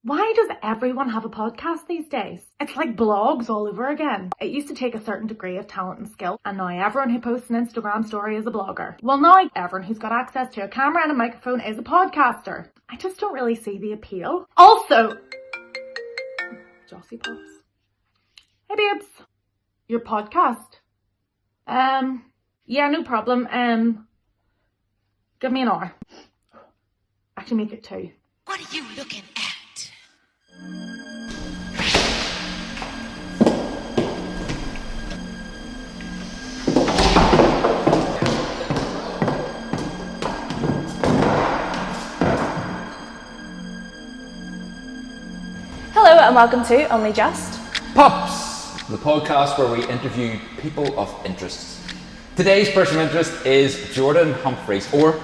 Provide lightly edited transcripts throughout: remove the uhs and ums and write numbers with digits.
Why does everyone have a podcast these days? It's like blogs all over again. It used to take a certain degree of talent and skill, and now everyone who posts an Instagram story is a blogger. Well, now everyone who's got access to a camera and a microphone is a podcaster. I just don't really see the appeal. Also, JustPops. Hey babes, your podcast? Yeah, no problem. Give me an hour. Actually, make it 2. What are you looking at? Hello and welcome to OnlyJustPops, the podcast where we interview people of interest. Today's person of interest is Jordan Humphries, or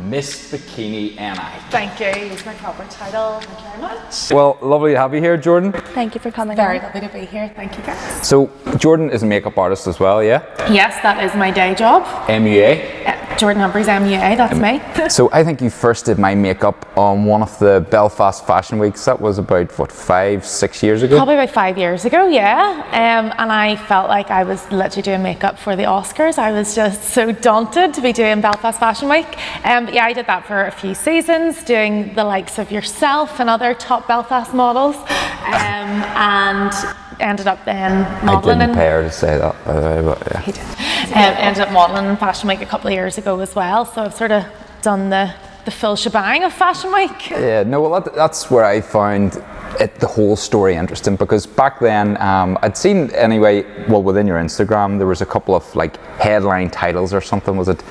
Miss Bikini NI. Thank you. It's my proper title. Thank you very much. Well, lovely to have you here, Jordan. Thank you for coming. Very lovely to be here. Thank you, guys. So, Jordan is a makeup artist as well, yeah? Yes, that is my day job. MUA. Jordan Humphries, MUA, that's me. So I think you first did my makeup on one of the Belfast Fashion Weeks. That was about, 5-6 years ago? Probably about 5 years ago, yeah. And I felt like I was literally doing makeup for the Oscars. I was just so daunted to be doing Belfast Fashion Week. But yeah, I did that for a few seasons, doing the likes of yourself and other top Belfast models. And ended up then modelling. I didn't pay her to say that, by the way, but yeah. He did. Ended up modelling in Fashion Week a couple of years ago as well, so I've sort of done the full shebang of Fashion Week. Yeah, no, well that's where I found the whole story interesting, because back then I'd seen anyway, well, within your Instagram there was a couple of headline titles or something. Was it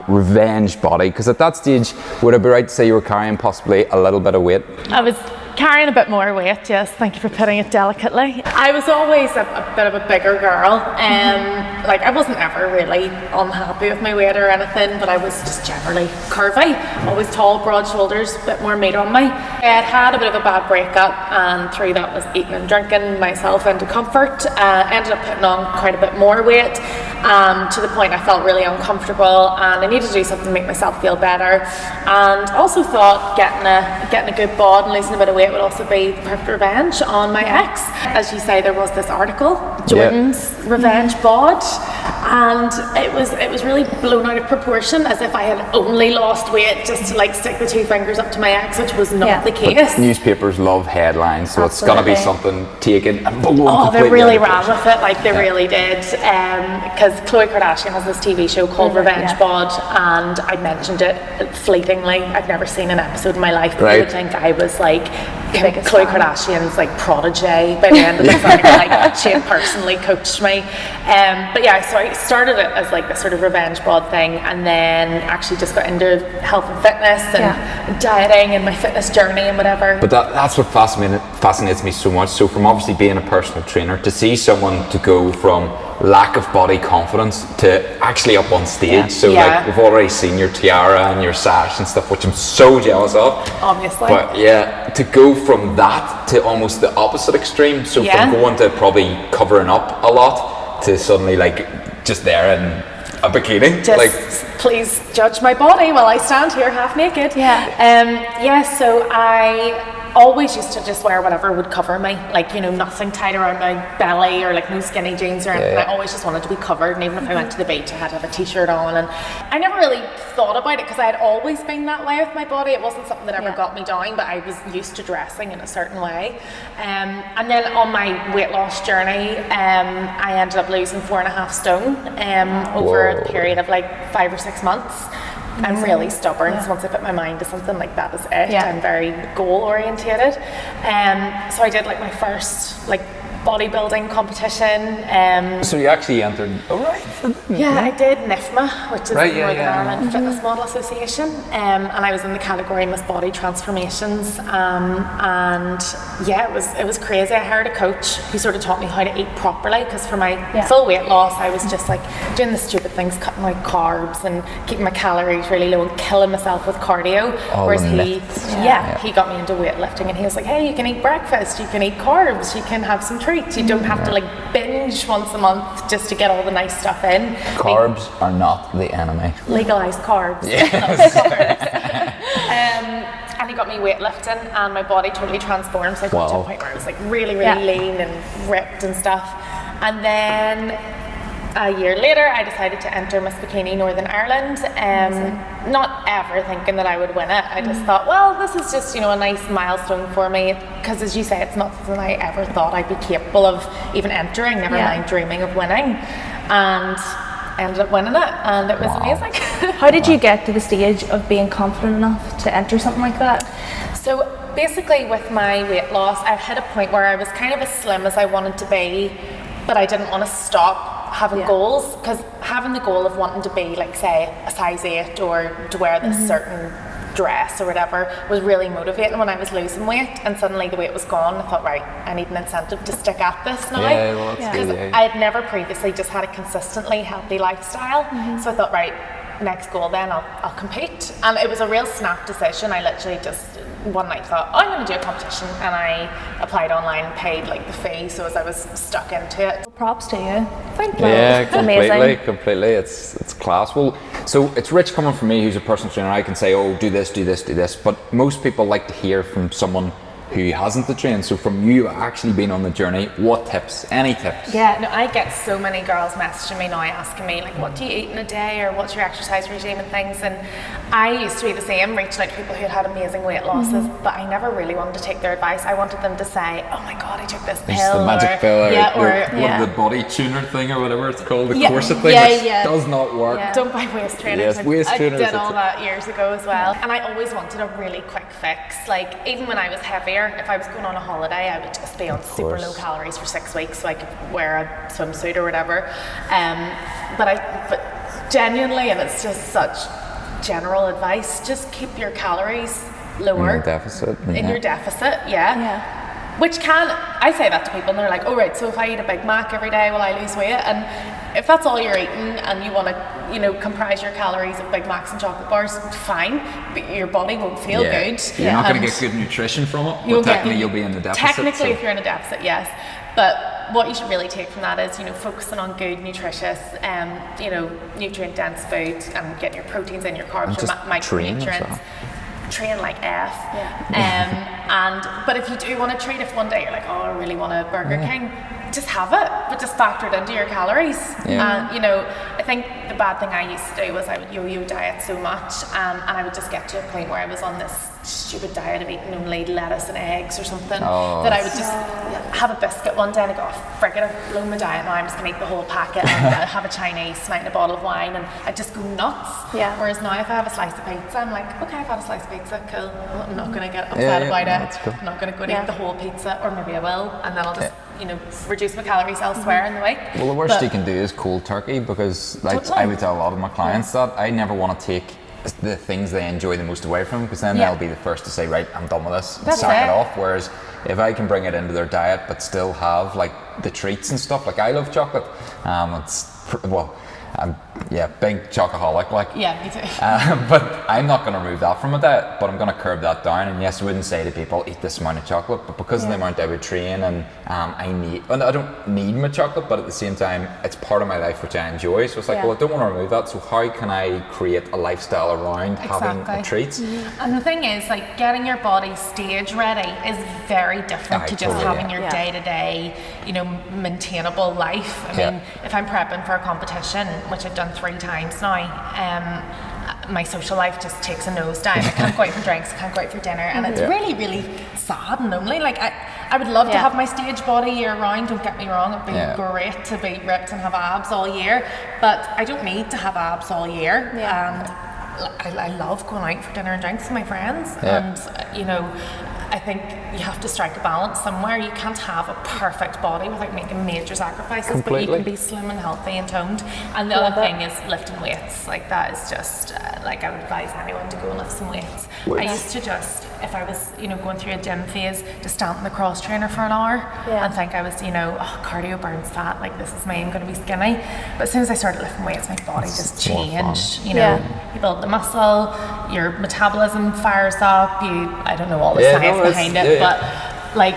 Revenge Body? Because at that stage, would I be right to say you were carrying possibly a little bit of weight? I was carrying a bit more weight, yes, thank you for putting it delicately. I was always a bit of a bigger girl. I wasn't ever really unhappy with my weight or anything, but I was just generally curvy. Always tall, broad shoulders, a bit more meat on me. I'd had a bit of a bad breakup, and through that was eating and drinking myself into comfort. Ended up putting on quite a bit more weight, to the point I felt really uncomfortable, and I needed to do something to make myself feel better. And also thought getting a good bod and losing a bit of weight would also be the perfect revenge on my ex. As you say, there was this article, Jordan's Revenge Bod, and it was really blown out of proportion, as if I had only lost weight just to stick the 2 fingers up to my ex, which was not the case. But newspapers love headlines, so Absolutely. It's got to be something taken. They really ran with it, they really did. Because Khloe Kardashian has this TV show called Revenge Bod, and I mentioned it fleetingly. I've never seen an episode in my life, but I would think I was Khloe Kardashian's prodigy by the end of the thing. She had personally coached me. But yeah, so I started it as this sort of revenge bod thing, and then actually just got into health and fitness and dieting and my fitness journey and whatever. But that's what fascinates me so much. So from obviously being a personal trainer, to see someone to go from lack of body confidence to actually up on stage. We've already seen your tiara and your sash and stuff, which I'm so jealous of. Obviously. But yeah, to go from that to almost the opposite extreme. So from going to probably covering up a lot to suddenly just there in a bikini. Please judge my body while I stand here half naked. So I always used to just wear whatever would cover me, nothing tight around my belly, or no skinny jeans or anything. I always just wanted to be covered, and even if I went to the beach I had to have a t-shirt on, and I never really thought about it because I had always been that way with my body. It wasn't something that ever got me down, but I was used to dressing in a certain way. And then on my weight loss journey, I ended up losing 4.5 stone over a period of 5 or 6 months. I'm really stubborn, so once I put my mind to something, that is it. I'm very goal orientated. So I did my first bodybuilding competition. So you actually entered, I did NIFMA, which is the Northern Ireland Fitness Model Association, and I was in the category Miss Body Transformations, and it was crazy. I hired a coach who sort of taught me how to eat properly, because for my full weight loss I was just doing the stupid things, cutting out carbs and keeping my calories really low and killing myself with cardio. Whereas he got me into weightlifting, and he was like, hey, you can eat breakfast, you can eat carbs, you can have some treats. You don't have to binge once a month just to get all the nice stuff in. Carbs are not the enemy. Legalized carbs. Yes. And he got got me weightlifting, and my body totally transformed. So I got to a point where I was like really lean and ripped and stuff. And then a year later, I decided to enter Miss Bikini Northern Ireland. Not ever thinking that I would win it. I just thought, well, this is just, you know, a nice milestone for me. Because as you say, it's not something I ever thought I'd be capable of even entering, never mind dreaming of winning. And I ended up winning it, and it was amazing. How did you get to the stage of being confident enough to enter something like that? So basically with my weight loss, I hit a point where I was kind of as slim as I wanted to be, but I didn't want to stop having goals, because having the goal of wanting to be like, say, a size 8 or to wear this certain dress or whatever was really motivating when I was losing weight, and suddenly the weight was gone. I thought, right, I need an incentive to stick at this now, because I had never previously just had a consistently healthy lifestyle. So I thought, right, next goal then I'll compete. And it was a real snap decision. I literally just one night thought, I'm going to do a competition, and I applied online and paid like the fee, so as I was stuck into it. Props to you. Thank you. Yeah, Amazing. completely. It's class. Well, so it's rich coming from me, who's a personal trainer. I can say, oh, do this, but most people like to hear from someone who hasn't the train. So from you actually being on the journey, what tips? Any tips? Yeah, no, I get so many girls messaging me now asking me like, what do you eat in a day, or what's your exercise regime and things, and I used to be the same, reaching out to people who had amazing weight losses, but I never really wanted to take their advice. I wanted them to say, oh my god, I took this pill. It's the magic pill, or the body tuner thing or whatever it's called, the corset thing, which does not work. Don't buy waist trainers. I did all that years ago as well, and I always wanted a really quick fix. Like even when I was heavier, if I was going on a holiday, I would just be on super low calories for 6 weeks so I could wear a swimsuit or whatever. But genuinely, and it's just such general advice, just keep your calories lower. In your deficit. In your deficit, Which I say that to people and they're like, oh right, so if I eat a Big Mac every day, will I lose weight? And if that's all you're eating and you want to, you know, comprise your calories of Big Macs and chocolate bars, fine, but your body won't feel good. You're not going to get good nutrition from it, but technically you'll be in the deficit. Technically, if you're in a deficit, yes. But what you should really take from that is, you know, focusing on good, nutritious, you know, nutrient-dense food, and getting your proteins in, your carbs, your micronutrients. Train like F. But if you do want to treat, if one day you're like, oh, I really want a Burger King, just have it, but just factor it into your calories. And you know, I think the bad thing I used to do was I would yo-yo diet so much, and I would just get to a point where I was on this stupid diet of eating only lettuce and eggs or something, that I would just have a biscuit one day and I go, oh, frick it, I've blown my diet now, I'm just going to eat the whole packet and have a Chinese tonight and a bottle of wine, and I just go nuts. Whereas now if I have a slice of pizza, I'm like, okay, I've had a slice of pizza, cool, I'm not going to get upset about it, cool. I'm not going to go and eat the whole pizza, or maybe I will, and then I'll just you know, reduce my calories elsewhere in the week. Well, the worst you can do is cold turkey, because like I would tell a lot of my clients that I never want to take the things they enjoy the most away from them, because then they'll be the first to say, right, I'm done with this, and sack it off. Whereas if I can bring it into their diet but still have like the treats and stuff, like I love chocolate, I'm big chocoholic, like. Yeah, me too. But I'm not going to remove that from my diet, but I'm going to curb that down. And yes, I wouldn't say to people, eat this amount of chocolate, but because of the amount I would train, and I don't need my chocolate, but at the same time, it's part of my life which I enjoy. So it's like, well, I don't want to remove that, so how can I create a lifestyle around having treats? And the thing is, like, getting your body stage ready is very different to just having your day-to-day, you know, maintainable life. I mean, if I'm prepping for a competition, which I've done 3 times now, my social life just takes a nosedive. I can't go out for drinks, I can't go out for dinner, and it's really, really sad and lonely. Like I would love to have my stage body year round, don't get me wrong, it'd be great to be ripped and have abs all year, but I don't need to have abs all year. And I love going out for dinner and drinks with my friends, and you know, I think you have to strike a balance somewhere. You can't have a perfect body without making major sacrifices, but you can be slim and healthy and toned. And the other thing is lifting weights. Like that is just, like I would advise anyone to go and lift some weights. I used to just, if I was, you know, going through a gym phase, to stand in the cross trainer for an hour and think I was, you know, oh, cardio burns fat, like this is me, I'm going to be skinny. But as soon as I started lifting weights, my body just changed. You know, you build the muscle, your metabolism fires up, I don't know all the science behind it, but like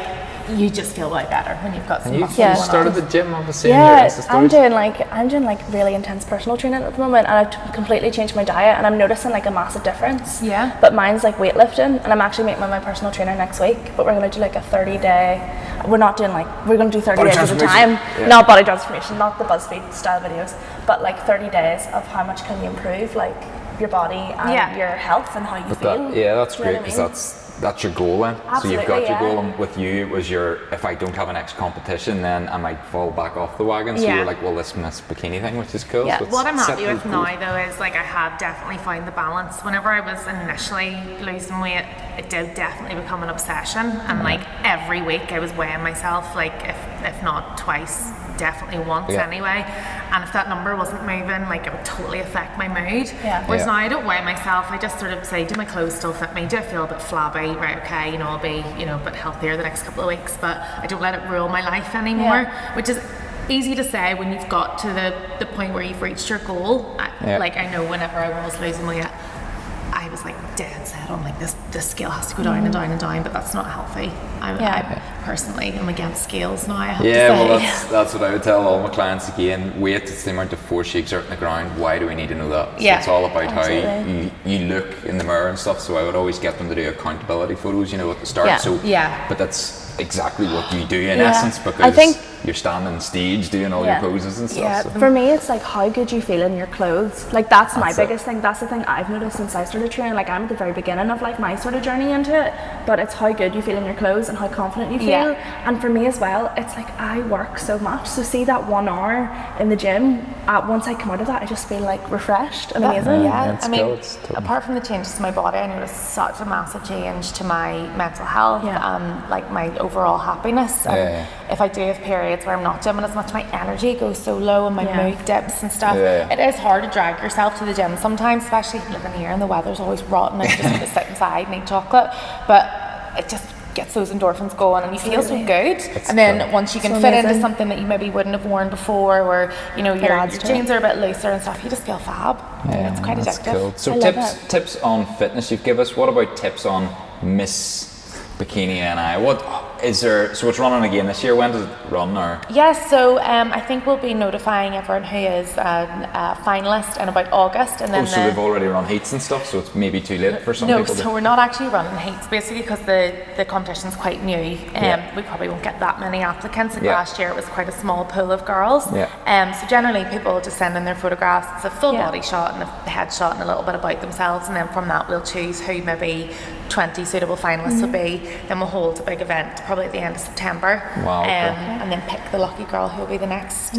you just feel way better when you've got some You muscle going on. started the gym, obviously. In your Yeah, Insta I'm stories. doing like really intense personal training at the moment, and I've completely changed my diet, and I'm noticing like a massive difference. Yeah. But mine's like weightlifting, and I'm actually meeting with my personal trainer next week. But we're gonna do like a 30-day. We're not doing like we're gonna do 30 Body days at a transformation. time. Yeah. Not body transformation, not the BuzzFeed style videos, but like 30 days of how much can you improve like your body and your health and how you feel. That's You know great, what I because mean? that's your goal then. So you've got Absolutely, your goal, yeah. and with you it was if I don't have an next competition, then I might fall back off the wagon. So Yeah. you're like, well, this Miss Bikini thing, which is cool. Yeah. So it's What I'm set happy those with goals. now though is like I have definitely found the balance. Whenever I was initially losing weight, it did definitely become an obsession, and like every week I was weighing myself, like if not twice, definitely once anyway. And if that number wasn't moving, like it would totally affect my mood. Yeah. Whereas Yeah. now I don't weigh myself. I just sort of say, do my clothes still fit me? Do I feel a bit flabby? Right, okay, you know, I'll be, you know, a bit healthier the next couple of weeks, but I don't let it rule my life anymore, which is easy to say when you've got to the point where you've reached your goal. Like I know whenever I was losing weight, I was like dead set on like this scale has to go down and down and down, but that's not healthy. I personally am against scales now, I have to say. Well, that's what I would tell all my clients again. Weight, it's the amount of force you exert on the ground. Why do we need to know that? So it's all about how you look in the mirror and stuff. So I would always get them to do accountability photos, you know, at the start. But that's exactly what you do in essence, because I think you're standing on stage doing all your poses and stuff. So. For me, it's like how good you feel in your clothes. Like that's my That's biggest thing. That's the thing I've noticed since I started training. Like I'm at the very beginning of like my sort of journey into it, but it's how good you feel in your clothes and how confident you feel. And for me as well, it's like I work so much. So see that 1 hour in the gym, once I come out of that, I just feel like refreshed and amazing. I mean, apart from the changes to my body, I noticed such a massive change to my mental health, like my overall happiness. If I do have periods where I'm not gymming as much, my energy goes so low and my mood dips and stuff. It is hard to drag yourself to the gym sometimes, especially living here and the weather's always rotten and you just want to sit inside and eat chocolate. But it just gets those endorphins going and you feel so good. And then once you can fit into something that you maybe wouldn't have worn before, or you know your jeans are a bit looser and stuff, you just feel fab. It's quite addictive. Cool. So tips on fitness you've given us. What about tips on Miss Bikini NI? What is there? So it's running again this year. When does it run? Or yes, so I think we'll be notifying everyone who is a finalist in about August, and then so they've already run heats and stuff. So it's maybe too late for some people. No, so we're not actually running heats basically because the competition's quite new. We probably won't get that many applicants. Like last year, it was quite a small pool of girls. So generally, people just send in their photographs. It's a full body shot and a headshot and a little bit about themselves, and then from that we'll choose who maybe 20 suitable finalists will be. Then we'll hold a big event probably at the end of September. And then pick the lucky girl who will be the next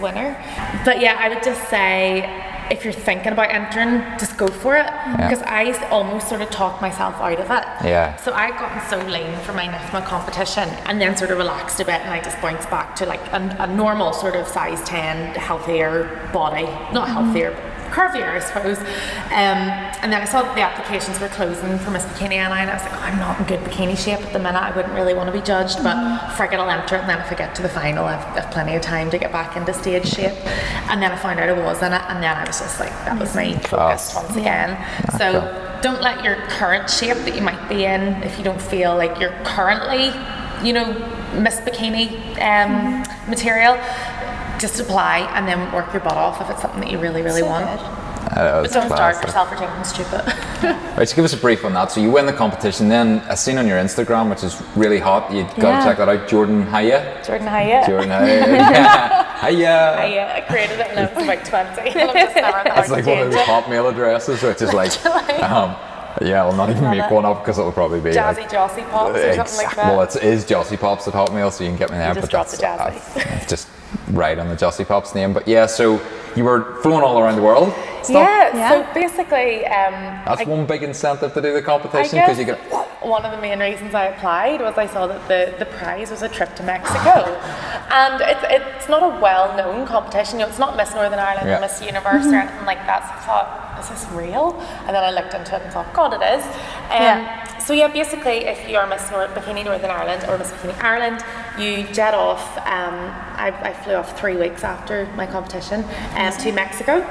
winner. But yeah, I would just say if you're thinking about entering, just go for it, because I almost sort of talked myself out of it. So I'd gotten so lean for my NIFMA competition and then sort of relaxed a bit, and I just bounced back to like a normal sort of size 10 healthier body, not healthier, but curvier, I suppose. And then I saw that the applications were closing for Miss Bikini NI, and I was like, oh, I'm not in good bikini shape at the minute. I wouldn't really want to be judged, but frig it, I'll enter it, and then if I get to the final, I've plenty of time to get back into stage shape. And then I found out I was in it, and then I was just like, that was my focus once again. So don't let your current shape that you might be in, if you don't feel like you're currently, you know, Miss Bikini material, just apply and then work your butt off if it's something that you really, really want. But don't starve yourself for taking stupid. Right, so give us a brief on that. So you win the competition, then I seen on your Instagram, which is really hot, you got to check that out, Jordan Haya. Jordan Haya. Haya. I created it when I was about 20. And I'm just never It's like one of those Hotmail addresses, which is like, I'll not even make one up because it'll probably be Jazzy Jossy Pops or something like that. Well, it is Jossy Pops at Hotmail, so you can get me there. You just drop the Jazzy. I've just right on the Jossy Pops name. But yeah, so you were flown all around the world. So basically, that's one big incentive to do the competition, because you get. One of the main reasons I applied was I saw that the prize was a trip to Mexico, and it's not a well-known competition. You know, it's not Miss Northern Ireland or Miss Universe or anything like that. So I thought, is this real? And then I looked into it and thought, God, it is. So yeah, basically, if you are Miss Bikini Northern Ireland or Miss Bikini Ireland, you jet off. I flew off 3 weeks after my competition to Mexico,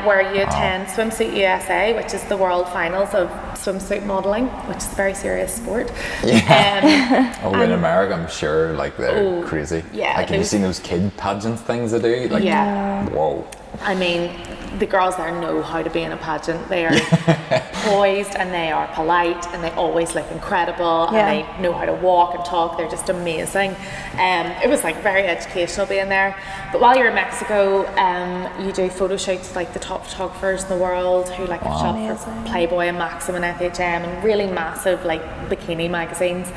where you attend Swimsuit USA, which is the world finals of swimsuit modelling, which is a very serious sport. In America, I'm sure, like, they're crazy. Yeah. Like, have you seen those kid pageant things they do? Like, whoa. I mean, the girls there know how to be in a pageant. They are poised and they are polite and they always look incredible and they know how to walk and talk. They're just amazing. It was like very educational being there. But while you're in Mexico, you do photo shoots with like the top photographers in the world who like have shot for Playboy and Maxim and FHM and really massive like bikini magazines.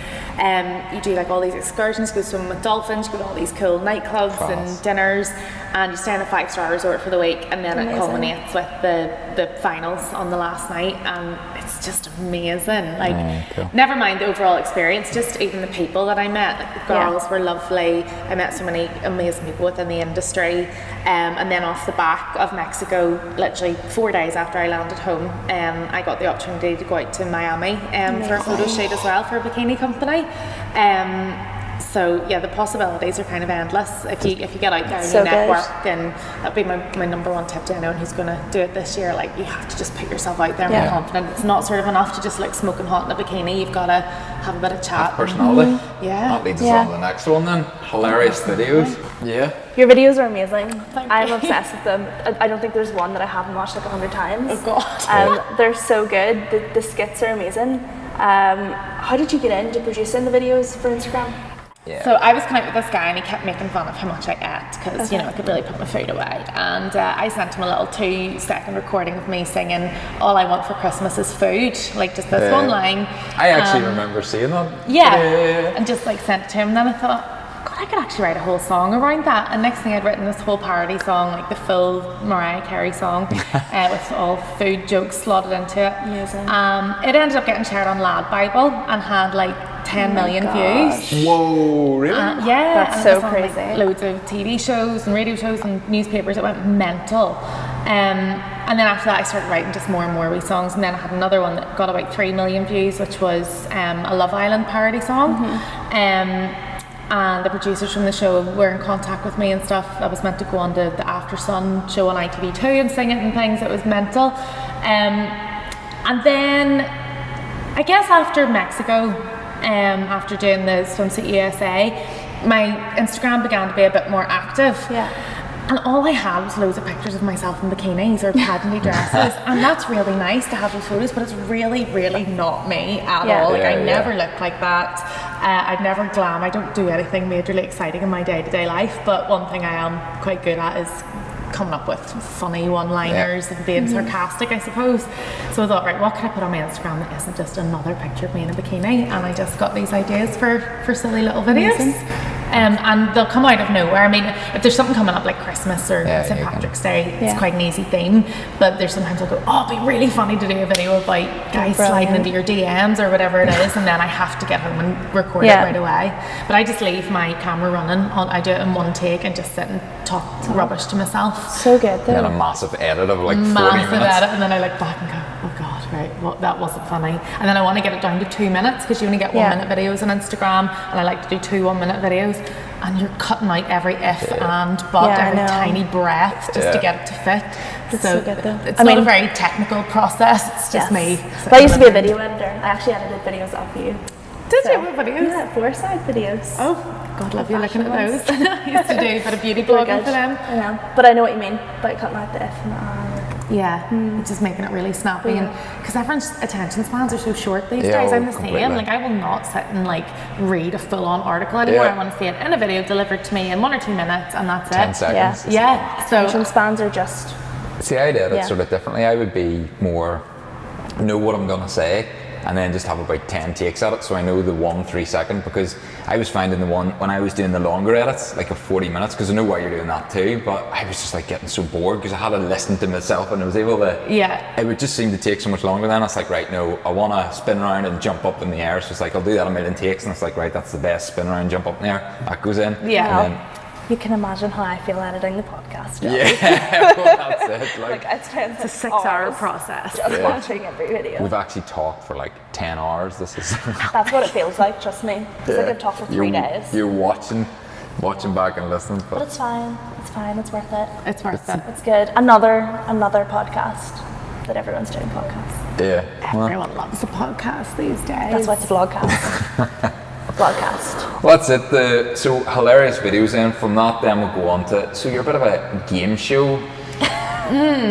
You do like all these excursions, go swimming with dolphins, go to all these cool nightclubs and dinners, and you stay in a 5-star resort for the week, and then it culminates with the finals on the last night, and it's just amazing. Like, never mind the overall experience, just even the people that I met. Like, the girls were lovely. I met so many amazing people within the industry, and then off the back of Mexico, literally 4 days after I landed home, I got the opportunity to go out to Miami for a photo shoot as well for a bikini company. So yeah, the possibilities are kind of endless if you get out there and you network, and that'd be my number one tip to anyone who's going to do it this year. Like, you have to just put yourself out there and be confident. It's not sort of enough to just like smoking hot in a bikini. You've got to have a bit of chat. Have personality. That leads us on to the next one then. Hilarious videos. Your videos are amazing. I'm obsessed with them. I don't think there's one that I haven't watched like 100 times. Oh God. They're so good. The skits are amazing. How did you get into producing the videos for Instagram? So I was connected with this guy and he kept making fun of how much I ate because you know, I could really put my food away, and I sent him a little 2-second recording of me singing "All I Want for Christmas is Food," like just this one line. I actually remember seeing that. And just like sent it to him, and then I thought, God, I could actually write a whole song around that. And next thing, I'd written this whole parody song, like the full Mariah Carey song, with all food jokes slotted into it. Amazing. It ended up getting shared on Lad Bible and had like 10 million views. Whoa, really? That's so crazy. Like, loads of TV shows and radio shows and newspapers. It went mental. And then after that, I started writing just more and more wee songs. And then I had another one that got about 3 million views, which was a Love Island parody song. And the producers from the show were in contact with me and stuff. I was meant to go on to the After Sun show on ITV2 and sing it and things. It was mental. And then, I guess after Mexico, after doing the Swimsuit USA, my Instagram began to be a bit more active. And all I had was loads of pictures of myself in bikinis or pageanty dresses, and that's really nice to have those photos, but it's really, really not me at all. Like, I never look like that. I'd never glam. I don't do anything majorly exciting in my day-to-day life, but one thing I am quite good at is coming up with funny one-liners and being sarcastic, I suppose. So I thought, right, what can I put on my Instagram that isn't just another picture of me in a bikini? And I just got these ideas for silly little videos. And they'll come out of nowhere. I mean, if there's something coming up like Christmas or St. Patrick's Day, it's quite an easy theme. But there's sometimes I'll go, oh, it'd be really funny to do a video about guys sliding into your DMs or whatever it is, and then I have to get home and record it right away. But I just leave my camera running. I do it in one take and just sit and talk rubbish to myself. So good though. And then a massive edit of like 40 minutes. Massive edit, and then I look back and go, oh God, right, well, that wasn't funny. And then I want to get it down to 2 minutes because you only get 1 minute videos on Instagram, and I like to do 2 1-minute videos. And you're cutting out every if and but, every tiny breath just to get it to fit. So good though. It's not a very technical process, it's just me. But I used to be a video editor. I actually edited videos of you. Did you have videos? Yeah, 4-side videos. Oh, God love you looking at those. I used to do a bit of beauty blogging for them. I know. But I know what you mean by cutting out the if and the and. Just making it really snappy, and because everyone's attention spans are so short these days. I'm the same. Like, I will not sit and like read a full-on article anymore. I want to see it in a video delivered to me in 1 or 2 minutes, and that's 10 it. seconds. So attention spans are just. See, I did it sort of differently. I would be more know what I'm gonna say, and then just have about 10 takes at it, so I know the 1 3-second, because I was finding the one when I was doing the longer edits, like of 40 minutes, because I know why you're doing that too, but I was just like getting so bored because I had to listen to myself, and I was able to it would just seem to take so much longer. Then I was like, right, no, I want to spin around and jump up in the air, so it's like I'll do that a million takes, and it's like, right, that's the best, spin around, jump up in the air, that goes in. And then, you can imagine how I feel editing the podcast. Well, that's it. Like it's a 6-hour process. Just watching every video. We've actually talked for like 10 hours. This is. That's what it feels like. Trust me. It's like I've talked for 3 days. You're watching back and listening, but it's fine. It's fine. It's worth it. It's worth it. It's good. Another podcast. that everyone's doing podcasts. Yeah. Well, Everyone loves a podcast these days. That's why it's a vlogcast. Vlogcast. well, that's it. So hilarious videos, and from that, then we'll go on to. So you're a bit of a game show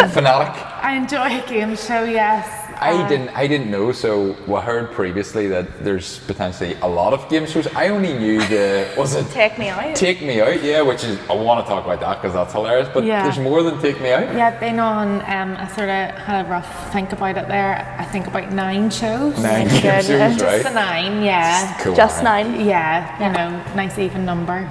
fanatic. I enjoy a game show, yes. I didn't know. So we heard previously that there's potentially a lot of game shows. I only knew was it Take Me Out? Take Me Out, yeah, which is I want to talk about that because that's hilarious. But there's more than Take Me Out. Yeah, I've been on. I sort of had a rough think about it there. I think about 9 shows. 9 game shows, Just right? the 9, yeah. Cool, Just right? 9. Yeah, you know, nice even number.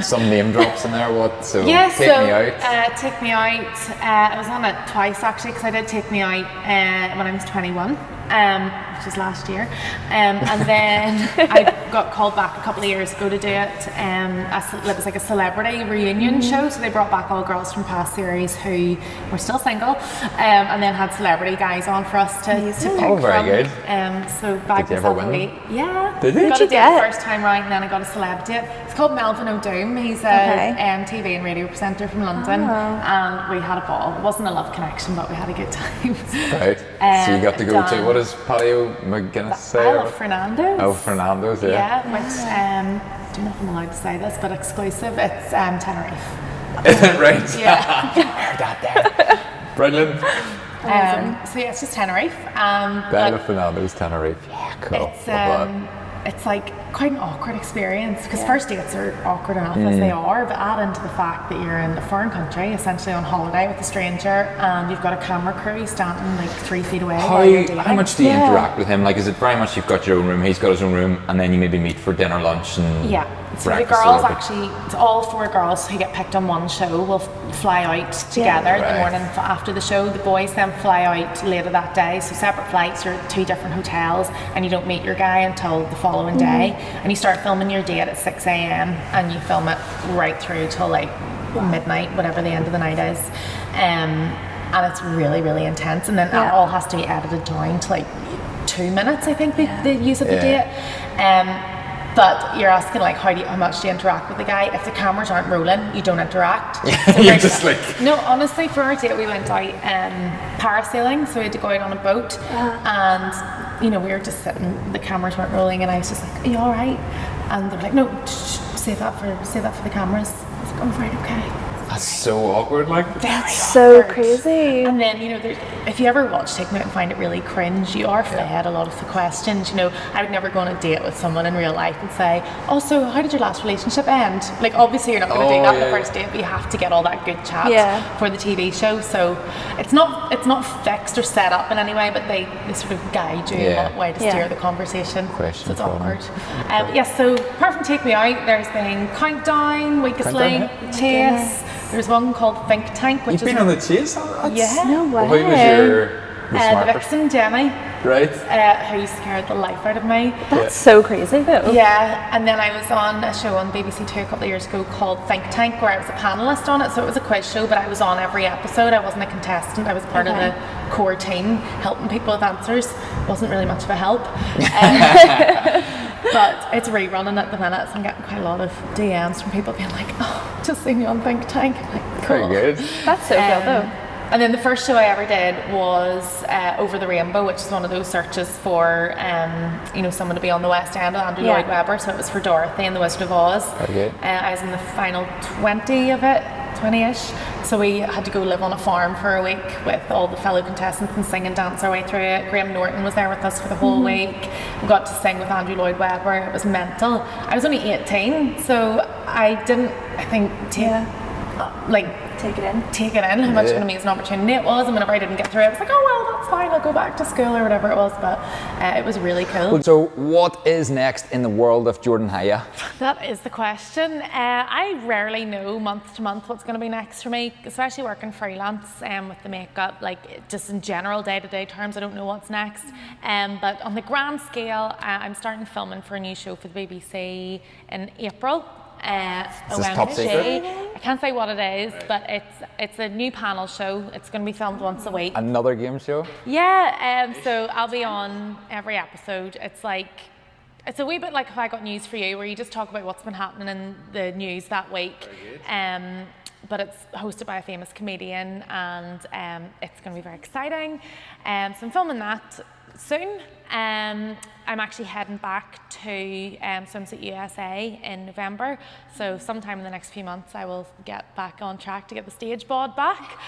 Some name drops in there. What? So Yeah, Take Me Out. Take Me Out. I was on it twice actually because I did Take Me Out when I was 21. Which was last year, and then I got called back a couple of years ago to do it. It was like a celebrity reunion show, so they brought back all girls from past series who were still single, and then had celebrity guys on for us to pick Oh, very from. good. So back Did you ever win them? Yeah. Did you? Got What'd a you date get? first time round, and then I got a celeb date. It's called Melvin O'Doom. He's a TV and radio presenter from London, and we had a ball. It wasn't a love connection, but we had a good time. Right. So you got to go to, what does Patio McGuinness say? Isle of Fernando's. Oh, Fernando's, yeah. Yeah, which, I don't know if I'm allowed to say this, but exclusive, it's Tenerife. Right. Yeah. Heard that there. Brilliant. So yeah, it's just Tenerife. The Isle But of Fernando's, Tenerife. Yeah, cool. it's like quite an awkward experience because first dates are awkward enough as they are, but add into the fact that you're in a foreign country, essentially on holiday with a stranger, and you've got a camera crew standing like 3 feet away while you're dating. How much do you interact with him? Like, is it very much you've got your own room, he's got his own room, and then you maybe meet for dinner, lunch, and So the breakfast? girls actually, it's all 4 girls who get picked on one show will fly out together the morning after the show. The boys then fly out later that day, so separate flights or 2 different hotels, and you don't meet your guy until the following day. And you start filming your date at 6 a.m. and you film it right through till like midnight, whatever the end of the night is. And it's really, really intense. And then that all has to be edited down to like 2 minutes, I think they use of the date. But you're asking like how much do you interact with the guy? If the cameras aren't rolling, you don't interact. So You're just like... No, honestly, for our date we went out parasailing, so we had to go out on a boat, and you know, we were just sitting, the cameras weren't rolling, and I was just like, "Are you all right?" And they were like, "No, save that for the cameras." I was like, "Oh, right, okay." That's so awkward, like. That's So crazy. And then, you know, if you ever watch Take Me Out and find it really cringe, you are fed a lot of the questions. You know, I would never go on a date with someone in real life and say, "Oh, so how did your last relationship end?" Like, obviously you're not going to do that on the first date, but you have to get all that good chat for the TV show. So it's not fixed or set up in any way, but they sort of guide you in what way to steer the conversation. So it's awkward. So apart from Take Me Out, there's been Countdown, Weakest Link, Chase. There's one called Think Tank, which You've been on the Chase? Yeah. No way. Well, who was your the vixen, Jenny, right? who scared the life out of me. That's so crazy though. Yeah, and then I was on a show on BBC Two a couple of years ago called Think Tank, where I was a panellist on it. So it was a quiz show, but I was on every episode. I wasn't a contestant. I was part of the core team, helping people with answers. Wasn't really much of a help. But it's rerunning at the minute, so I'm getting quite a lot of DMs from people being like, "Oh, just seen you on Think Tank." I'm like, cool. Very good. That's so cool though. And then the first show I ever did was Over the Rainbow, which is one of those searches for, you know, someone to be on the West End with Andrew Lloyd Webber. So it was for Dorothy and the Wizard of Oz. Okay. I was in the final 20 of it, 20-ish. So we had to go live on a farm for a week with all the fellow contestants and sing and dance our way through it. Graham Norton was there with us for the whole week. We got to sing with Andrew Lloyd Webber. It was mental. I was only 18, so I didn't, I think, take it in how much of an amazing opportunity it was, and whenever I didn't get through it, I was like, "Oh well, that's fine, I'll go back to school," or whatever it was. But it was really cool. So what is next in the world of Jordan Haya? That is the question. I rarely know month to month what's going to be next for me, especially working freelance with the makeup. Like, just in general day-to-day terms, I don't know what's next. But on the grand scale, I'm starting filming for a new show for the BBC in April. Is this top secret? I can't say what it is, but it's a new panel show. It's going to be filmed once a week. Another game show? Yeah, so I'll be on every episode. It's a wee bit like If I Got News for You, where you just talk about what's been happening in the news that week. but it's hosted by a famous comedian, and it's going to be very exciting. So I'm filming that soon. I'm actually heading back to Swimsuit USA in November, so sometime in the next few months I will get back on track to get the stage bod back.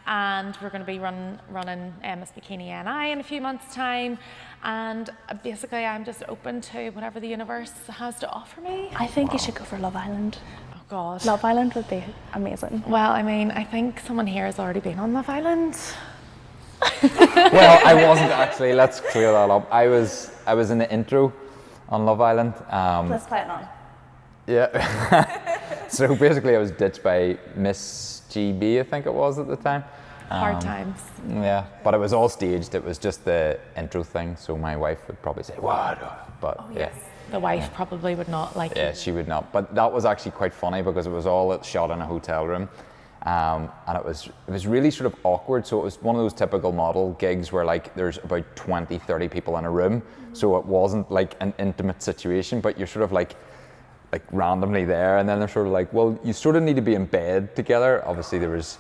And we're going to be running Miss Bikini NI in a few months' time, and basically I'm just open to whatever the universe has to offer me. I think you should go for Love Island. Oh God. Love Island would be amazing. Well, I mean, I think someone here has already been on Love Island. Well, I wasn't actually. Let's clear that up. I was in the intro on Love Island. Let's play it now. Yeah. So basically, I was ditched by Miss GB, I think it was at the time. Hard times. Yeah, but it was all staged. It was just the intro thing. So my wife would probably say, "What?" But yeah. The wife probably would not like Yeah, it. she would not. But that was actually quite funny because it was all shot in a hotel room. And it was really sort of awkward. So it was one of those typical model gigs where like there's about 20, 30 people in a room. So it wasn't like an intimate situation, but you're sort of like randomly there. And then they're sort of like, well, you sort of need to be in bed together. Obviously there was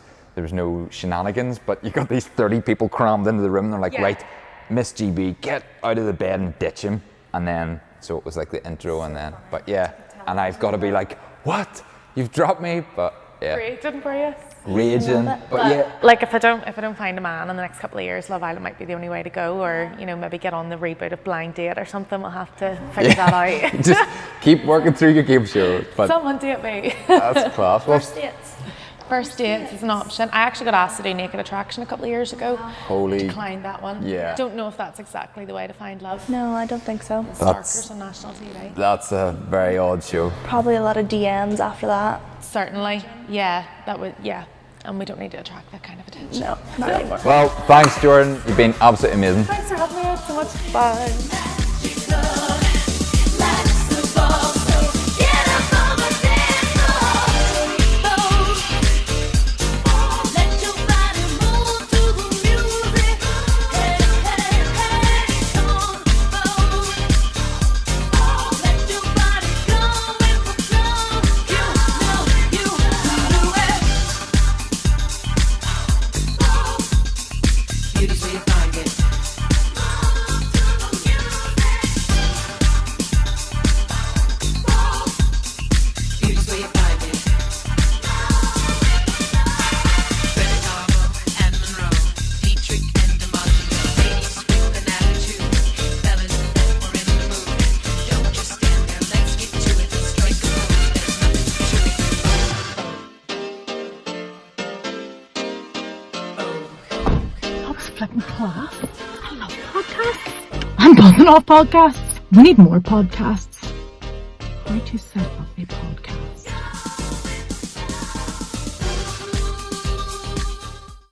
no shenanigans, but you got these 30 people crammed into the room. And they're like, right, Miss GB, get out of the bed and ditch him. And then, so it was like the intro and then, but yeah. And I've got to be like, what? You've dropped me? But yeah. Raging for you. Raging, but yeah. Like if I don't find a man in the next couple of years, Love Island might be the only way to go, or maybe get on the reboot of Blind Date or something. We'll have to figure that out. Just keep working through your game show. But Someone date me. that's class. Well, First dates is an option. I actually got asked to do Naked Attraction a couple of years ago. Holy. Declined that one. Yeah. Don't know if that's exactly the way to find love. No, I don't think so. Stalkers on national TV. That's a very odd show. Probably a lot of DMs after that. Certainly. Yeah, that would. Yeah. And we don't need to attract that kind of attention. No, not anymore. Well, thanks, Jordan. You've been absolutely amazing. Thanks for having me. It's so much fun. I'm buzzing off podcasts. We need more podcasts. How to set up a podcast.